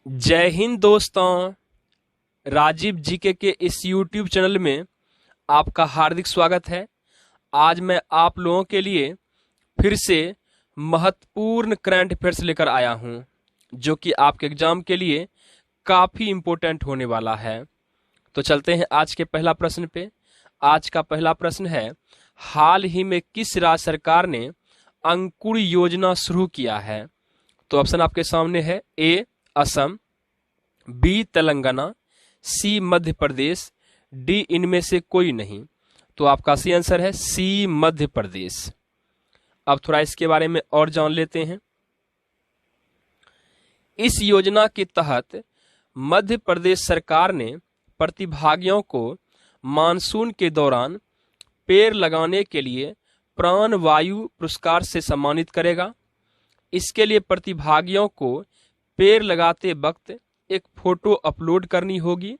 जय हिंद दोस्तों। राजीव जीके के इस YouTube चैनल में आपका हार्दिक स्वागत है। आज मैं आप लोगों के लिए फिर से महत्वपूर्ण करंट अफेयर्स लेकर आया हूं, जो कि आपके एग्जाम के लिए काफ़ी इम्पोर्टेंट होने वाला है। तो चलते हैं आज के पहला प्रश्न पे। आज का पहला प्रश्न है, हाल ही में किस राज्य सरकार ने अंकुर योजना शुरू किया है? तो ऑप्शन आपके सामने है, ए असम, बी तेलंगाना, सी मध्य प्रदेश, डी इनमें से कोई नहीं। तो आपका सही आंसर है सी मध्य प्रदेश। अब थोड़ा इसके बारे में और जान लेते हैं। इस योजना के तहत मध्य प्रदेश सरकार ने प्रतिभागियों को मानसून के दौरान पेड़ लगाने के लिए प्राण वायु पुरस्कार से सम्मानित करेगा। इसके लिए प्रतिभागियों को पेड़ लगाते वक्त एक फोटो अपलोड करनी होगी।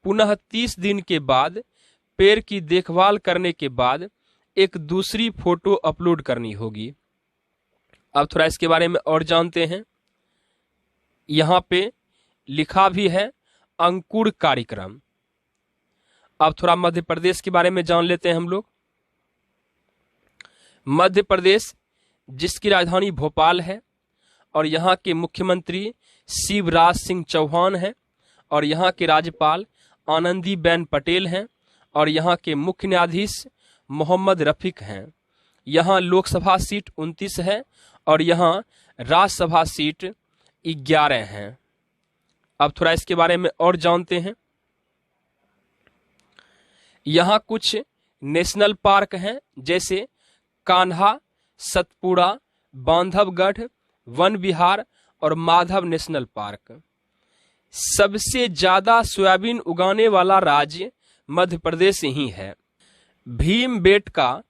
पुनः 30 दिन के बाद पेड़ की देखभाल करने के बाद एक दूसरी फोटो अपलोड करनी होगी। अब थोड़ा इसके बारे में और जानते हैं। यहाँ पे लिखा भी है अंकुर कार्यक्रम। अब थोड़ा मध्य प्रदेश के बारे में जान लेते हैं हम लोग। मध्य प्रदेश, जिसकी राजधानी भोपाल है और यहाँ के मुख्यमंत्री शिवराज सिंह चौहान हैं और यहाँ के राज्यपाल आनंदीबेन पटेल हैं और यहाँ के मुख्य न्यायाधीश मोहम्मद रफीक हैं। यहाँ लोकसभा सीट 29 है और यहाँ राज्यसभा सीट 11 हैं। अब थोड़ा इसके बारे में और जानते हैं। यहाँ कुछ नेशनल पार्क हैं, जैसे कान्हा, सतपुड़ा, बांधवगढ़, वन विहार और माधव नेशनल पार्क। सबसे ज्यादा सोयाबीन उगाने वाला राज्य मध्य प्रदेश ही है। भीमबेटका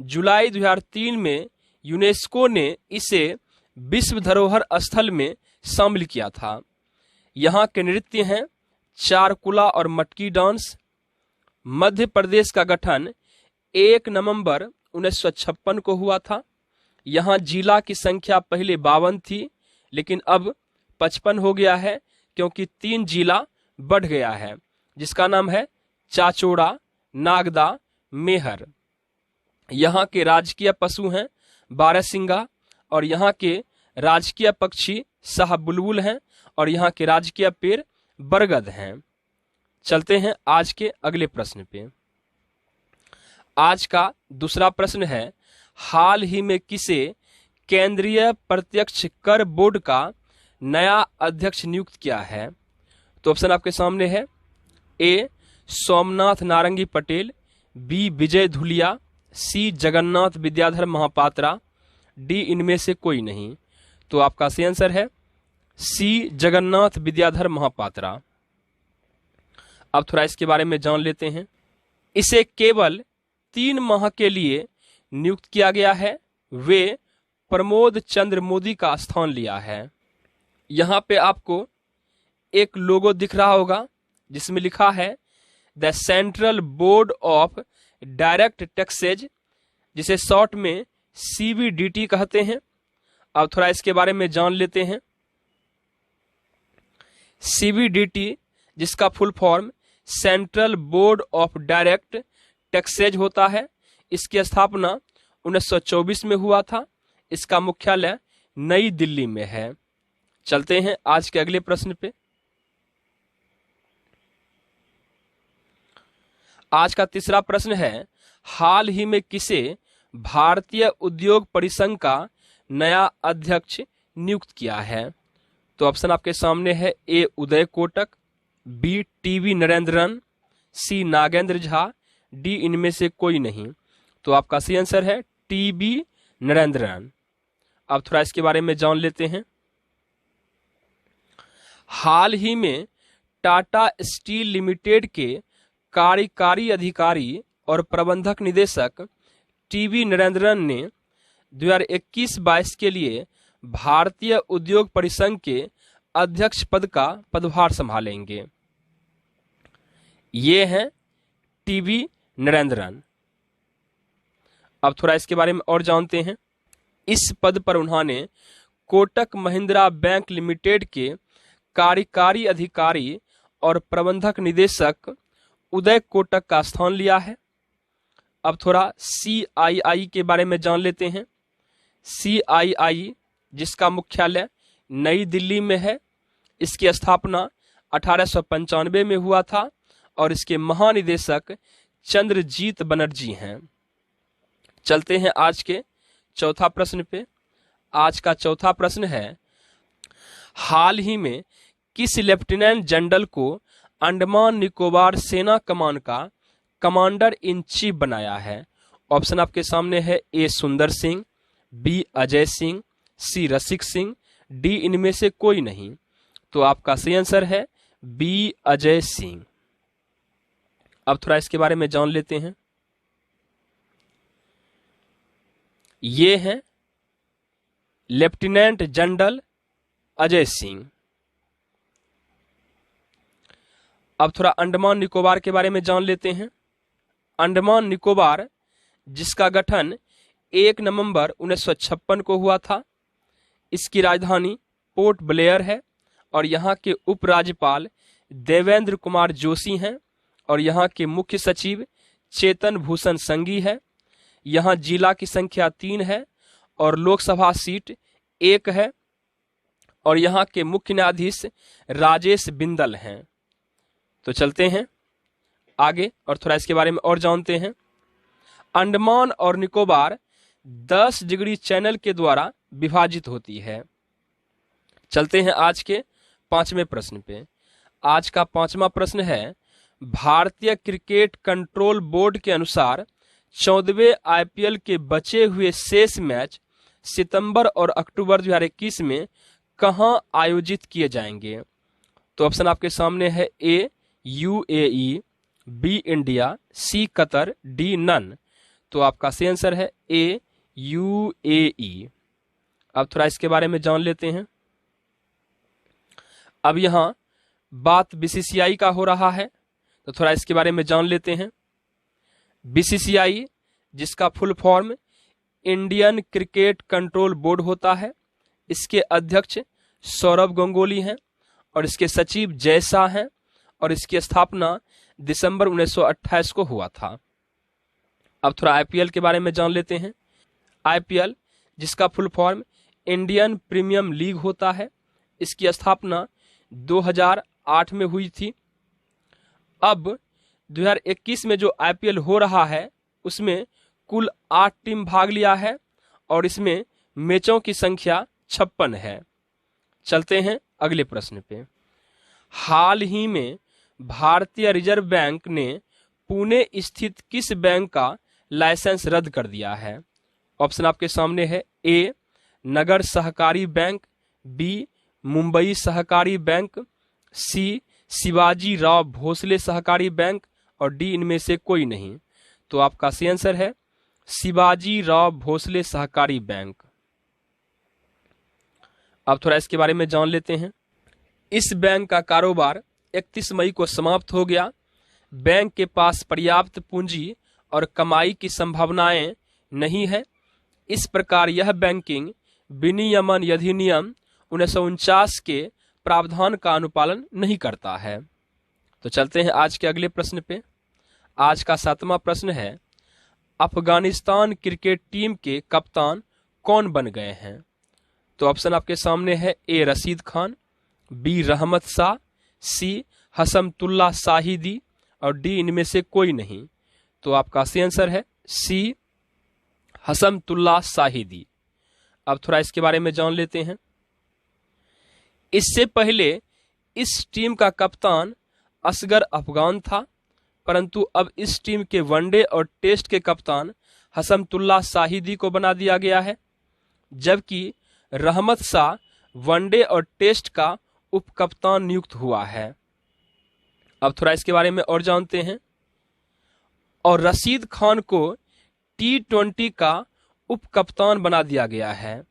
जुलाई 2003 में यूनेस्को ने इसे विश्व धरोहर स्थल में शामिल किया था। यहाँ के नृत्य हैं चारकुला और मटकी डांस। मध्य प्रदेश का गठन 1 नवंबर 1956 को हुआ था। यहाँ जिला की संख्या पहले 52 थी, लेकिन अब 55 हो गया है, क्योंकि 3 जिला बढ़ गया है, जिसका नाम है चाचौड़ा, नागदा, मेहर। यहाँ के राजकीय पशु हैं बारहसिंगा और यहाँ के राजकीय पक्षी शाहबुलबुल हैं और यहाँ के राजकीय पेड़ बरगद हैं। चलते हैं आज के अगले प्रश्न पे। आज का दूसरा प्रश्न है, हाल ही में किसे केंद्रीय प्रत्यक्ष कर बोर्ड का नया अध्यक्ष नियुक्त किया है? तो ऑप्शन आपके सामने है, ए सोमनाथ नारंगी पटेल, बी विजय धुलिया, सी जगन्नाथ विद्याधर महापात्रा, डी इनमें से कोई नहीं। तो आपका सही आंसर है सी जगन्नाथ विद्याधर महापात्रा। अब थोड़ा इसके बारे में जान लेते हैं। इसे केवल 3 माह के लिए नियुक्त किया गया है। वे प्रमोद चंद्र मोदी का स्थान लिया है। यहाँ पे आपको एक लोगो दिख रहा होगा, जिसमें लिखा है the central board of direct taxes, जिसे शॉर्ट में CBDT कहते हैं। अब थोड़ा इसके बारे में जान लेते हैं। CBDT, जिसका full form central board of direct taxes होता है, इसकी स्थापना 1924 में हुआ था। इसका मुख्यालय नई दिल्ली में है। चलते हैं आज के अगले प्रश्न पे। आज का तीसरा प्रश्न है, हाल ही में किसे भारतीय उद्योग परिसंघ का नया अध्यक्ष नियुक्त किया है? तो ऑप्शन आपके सामने है, ए उदय कोटक, बी TB नरेंद्रन, सी नागेंद्र झा, डी इनमें से कोई नहीं। तो आपका सही आंसर है TB नरेंद्रन। अब थोड़ा इसके बारे में जान लेते हैं। हाल ही में टाटा स्टील लिमिटेड के कार्यकारी अधिकारी और प्रबंधक निदेशक TB नरेंद्रन ने 2021-22 के लिए भारतीय उद्योग परिसंघ के अध्यक्ष पद का पदभार संभालेंगे। ये हैं TB नरेंद्रन। अब थोड़ा इसके बारे में और जानते हैं। इस पद पर उन्होंने कोटक महिंद्रा बैंक लिमिटेड के कार्यकारी अधिकारी और प्रबंधक निदेशक उदय कोटक का स्थान लिया है। अब थोड़ा CII के बारे में जान लेते हैं। CII जिसका मुख्यालय नई दिल्ली में है, इसकी स्थापना 1895 में हुआ था और इसके महानिदेशक चंद्रजीत बनर्जी हैं। चलते हैं आज के चौथा प्रश्न पे। आज का चौथा प्रश्न है, हाल ही में किस लेफ्टिनेंट जनरल को अंडमान निकोबार सेना कमान का कमांडर इन चीफ बनाया है? ऑप्शन आपके सामने है, A सुंदर सिंह, B अजय सिंह, C रसिक सिंह, D इनमें से कोई नहीं। तो आपका सही आंसर है B अजय सिंह। अब थोड़ा इसके बारे में जान लेते हैं। ये हैं लेफ्टिनेंट जनरल अजय सिंह। अब थोड़ा अंडमान निकोबार के बारे में जान लेते हैं। अंडमान निकोबार जिसका गठन 1 नवंबर 1956 को हुआ था, इसकी राजधानी पोर्ट ब्लेयर है और यहाँ के उपराज्यपाल देवेंद्र कुमार जोशी हैं और यहाँ के मुख्य सचिव चेतन भूषण संघी है। यहाँ जिला की संख्या 3 है और लोकसभा सीट 1 है और यहाँ के मुख्य न्यायाधीश राजेश बिंदल हैं। तो चलते हैं आगे और थोड़ा इसके बारे में और जानते हैं। अंडमान और निकोबार 10 डिग्री चैनल के द्वारा विभाजित होती है। चलते हैं आज के 5वें प्रश्न पे। आज का 5वां प्रश्न है, भारतीय क्रिकेट कंट्रोल बोर्ड के अनुसार 14वें IPL के बचे हुए शेष मैच सितंबर और अक्टूबर 2021 में कहां आयोजित किए जाएंगे? तो ऑप्शन आपके सामने है, A UAE, B India, C Qatar, D none. तो आपका सही आंसर है A UAE। अब थोड़ा इसके बारे में जान लेते हैं। अब यहां बात BCCI का हो रहा है, तो थोड़ा इसके बारे में जान लेते हैं। BCCI जिसका full form Indian cricket control board होता है, इसके अध्यक्ष सौरभ गंगुली हैं और इसके सचिव जय शाह हैं और इसकी स्थापना दिसंबर 1928 को हुआ था। अब थोड़ा IPL के बारे में जान लेते हैं। IPL जिसका full form Indian premium league होता है, इसकी स्थापना 2008 में हुई थी। अब 2021 में जो IPL हो रहा है उसमें कुल 8 टीम भाग लिया है और इसमें मैचों की संख्या 56 है। चलते हैं अगले प्रश्न पे। हाल ही में भारतीय रिजर्व बैंक ने पुणे स्थित किस बैंक का लाइसेंस रद्द कर दिया है? ऑप्शन आपके सामने है, A नगर सहकारी बैंक, B मुंबई सहकारी बैंक, C शिवाजी राव भोसले सहकारी बैंक और D इनमें से कोई नहीं। तो आपका सही आंसर है शिवाजी राव भोसले सहकारी बैंक। अब थोड़ा इसके बारे में जान लेते हैं। इस बैंक का कारोबार 31 मई को समाप्त हो गया। बैंक के पास पर्याप्त पूंजी और कमाई की संभावनाएं नहीं है। इस प्रकार यह बैंकिंग विनियमन अधिनियम 1949 के प्रावधान का अनुपालन नहीं करता है। तो चलते हैं आज के अगले प्रश्न पे। आज का 7वां प्रश्न है, अफगानिस्तान क्रिकेट टीम के कप्तान कौन बन गए हैं? तो ऑप्शन आपके सामने है, A Rashid Khan, B Rahmat Shah, C Hashmatullah Shahidi और D इनमें से कोई नहीं। तो आपका सही आंसर है C हसमतुल्ला शाहिदी। अब थोड़ा इसके बारे में जान लेते हैं। इससे पहले इस टीम का कप्तान असगर अफगान था, परंतु अब इस टीम के वनडे और टेस्ट के कप्तान हसमतुल्ला शाहिदी को बना दिया गया है, जबकि रहमत शाह वनडे और टेस्ट का उप कप्तान नियुक्त हुआ है। अब थोड़ा इसके बारे में और जानते हैं। और रशीद खान को T20 का उप कप्तान बना दिया गया है।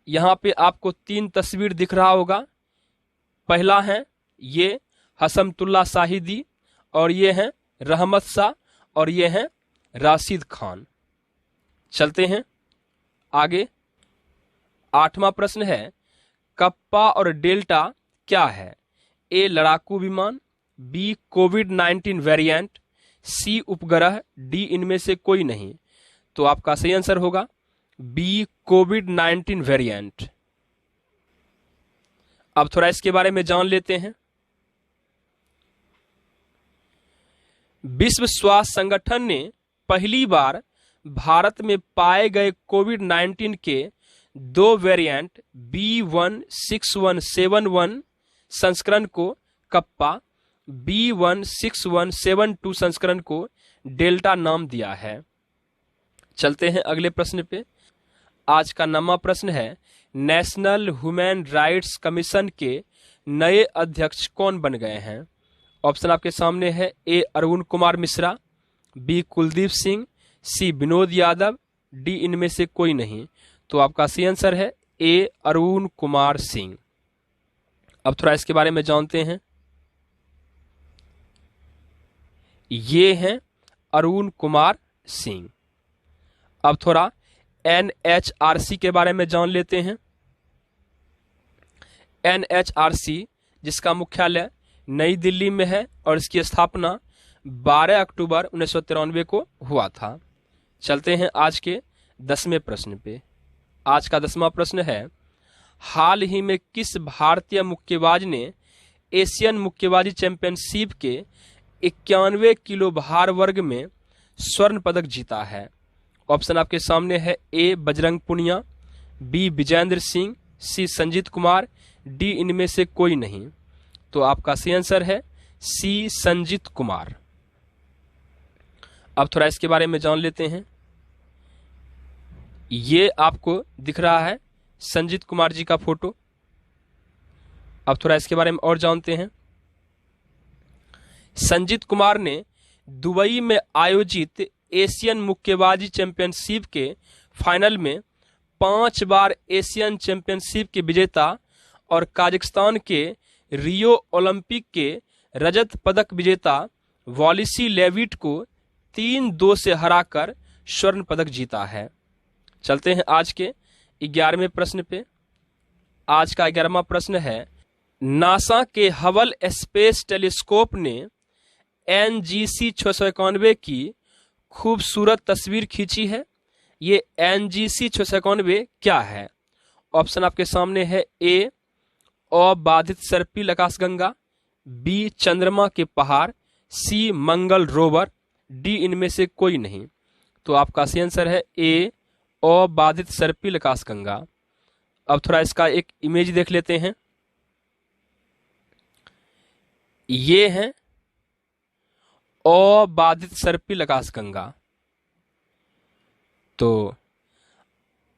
यहाँ पे आपको 3 तस्वीर दिख रहा होगा। पहला है ये हसमतुल्ला शाहिदी और ये हैं रहमत शाह और ये हैं राशिद खान। चलते हैं आगे। 8वां प्रश्न है, कप्पा और डेल्टा क्या है? ए लड़ाकू विमान, बी कोविड-19 वेरिएंट, सी उपग्रह, डी इनमें से कोई नहीं। तो आपका सही आंसर होगा बी कोविड-19 वेरिएंट। अब थोड़ा इसके बारे में जान लेते हैं। विश्व स्वास्थ्य संगठन ने पहली बार भारत में पाए गए कोविड-19 के 2 वेरिएंट B16171 संस्करण को कप्पा, B16172 संस्करण को डेल्टा नाम दिया है। चलते हैं अगले प्रश्न पे। आज का 9वां प्रश्न है, नेशनल ह्यूमन राइट्स कमीशन के नए अध्यक्ष कौन बन गए हैं? ऑप्शन आपके सामने है, ए अरुण कुमार मिश्रा, बी कुलदीप सिंह, सी विनोद यादव, डी इनमें से कोई नहीं। तो आपका सही आंसर है ए अरुण कुमार सिंह। अब थोड़ा इसके बारे में जानते हैं। ये हैं अरुण कुमार सिंह। अब थोड़ा NHRC के बारे में जान लेते हैं। NHRC जिसका मुख्यालय नई दिल्ली में है और इसकी स्थापना 12 अक्टूबर 1993 को हुआ था। चलते हैं आज के 10वें प्रश्न पे। आज का 10वां प्रश्न है, हाल ही में किस भारतीय मुक्केबाज ने एशियन मुक्केबाजी चैंपियनशिप के 91 किलो भार वर्ग में स्वर्ण पदक जीता है? ऑप्शन आपके सामने है, ए बजरंग पुनिया, बी विजेंद्र सिंह, सी संजीत कुमार, डी इनमें से कोई नहीं। तो आपका सही आंसर है सी संजीत कुमार। अब थोड़ा इसके बारे में जान लेते हैं। ये आपको दिख रहा है संजीत कुमार जी का फोटो। अब थोड़ा इसके बारे में और जानते हैं। संजीत कुमार ने दुबई में आयोजित एशियन मुक्केबाजी चैंपियनशिप के फाइनल में 5 बार एशियन चैंपियनशिप के विजेता और काजाख्स्तान के रियो ओलंपिक के रजत पदक विजेता वॉलिसी लेविट को 3-2 से हराकर स्वर्ण पदक जीता है। चलते हैं आज के 11वें प्रश्न पे। आज का 11वां प्रश्न है, नासा के हबल स्पेस टेलीस्कोप ने NGC 691 की खूबसूरत तस्वीर खींची है। ये NGC 691 क्या है? ऑप्शन आपके सामने है, ए अबाधित सर्पिल आकाशगंगा, बी चंद्रमा के पहाड़, सी मंगल रोवर, डी इनमें से कोई नहीं। तो आपका सही आंसर है ए अबाधित सर्पिल आकाशगंगा। अब थोड़ा इसका एक इमेज देख लेते हैं। ये है अबाधित सर्पिल आकाशगंगा। तो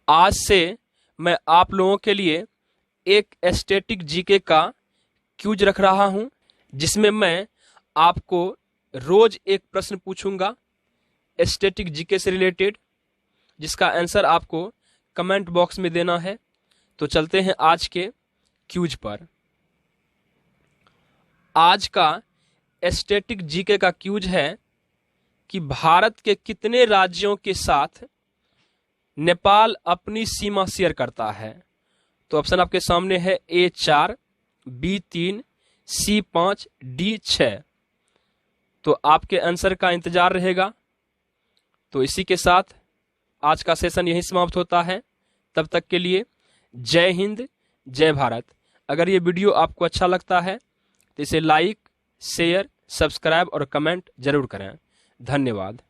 आज से मैं आप लोगों के लिए एक स्टैटिक जीके का क्यूज रख रहा हूं, जिसमें मैं आपको रोज एक प्रश्न पूछूंगा स्टैटिक जीके से रिलेटेड, जिसका आंसर आपको कमेंट बॉक्स में देना है। तो चलते हैं आज के क्यूज पर। आज का स्टैटिक जीके का क्यूज है कि भारत के कितने राज्यों के साथ नेपाल अपनी सीमा शेयर करता है? तो ऑप्शन आपके सामने है, ए 4, बी 3, सी 5, डी 6। तो आपके आंसर का इंतजार रहेगा। तो इसी के साथ आज का सेशन यहीं समाप्त होता है। तब तक के लिए जय हिंद, जय भारत। अगर ये वीडियो आपको अच्छा लगता है तो इसे लाइक, शेयर, सब्सक्राइब और कमेंट जरूर करें। धन्यवाद।